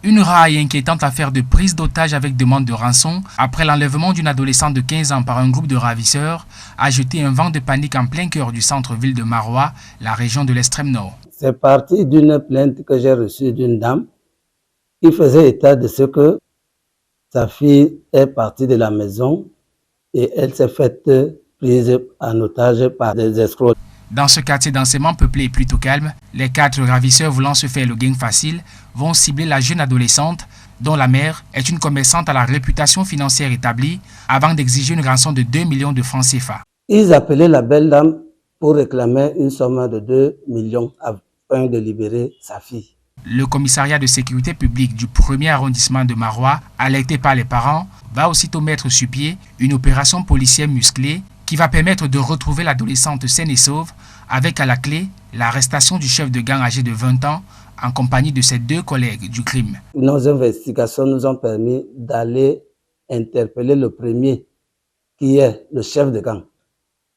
Une rare et inquiétante affaire de prise d'otage avec demande de rançon après l'enlèvement d'une adolescente de 15 ans par un groupe de ravisseurs a jeté un vent de panique en plein cœur du centre-ville de Maroua, la région de l'extrême nord. C'est parti d'une plainte que j'ai reçue d'une dame qui faisait état de ce que sa fille est partie de la maison et elle s'est faite prise en otage par des escrocs. Dans ce quartier densément peuplé et plutôt calme, les 4 ravisseurs voulant se faire le gain facile vont cibler la jeune adolescente dont la mère est une commerçante à la réputation financière établie avant d'exiger une rançon de 2 millions de francs CFA. Ils appelaient la belle dame pour réclamer une somme de 2 millions afin de libérer sa fille. Le commissariat de sécurité publique du 1er arrondissement de Maroua, alerté par les parents, va aussitôt mettre sur pied une opération policière musclée qui va permettre de retrouver l'adolescente saine et sauve avec à la clé l'arrestation du chef de gang âgé de 20 ans en compagnie de ses 2 collègues du crime. Nos investigations nous ont permis d'aller interpeller le premier qui est le chef de gang,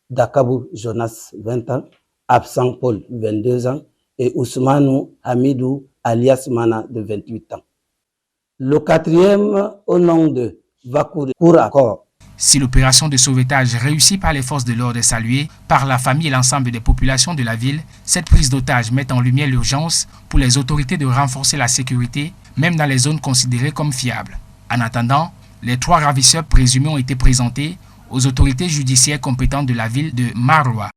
Dakabou Jonas, 20 ans, Absent Paul, 22 ans, et Ousmane Hamidou alias Mana, de 28 ans. Le 4e, au nom de Vakour pour accord. Si l'opération de sauvetage réussie par les forces de l'ordre est saluée par la famille et l'ensemble des populations de la ville, cette prise d'otage met en lumière l'urgence pour les autorités de renforcer la sécurité, même dans les zones considérées comme fiables. En attendant, les 3 ravisseurs présumés ont été présentés aux autorités judiciaires compétentes de la ville de Maroua.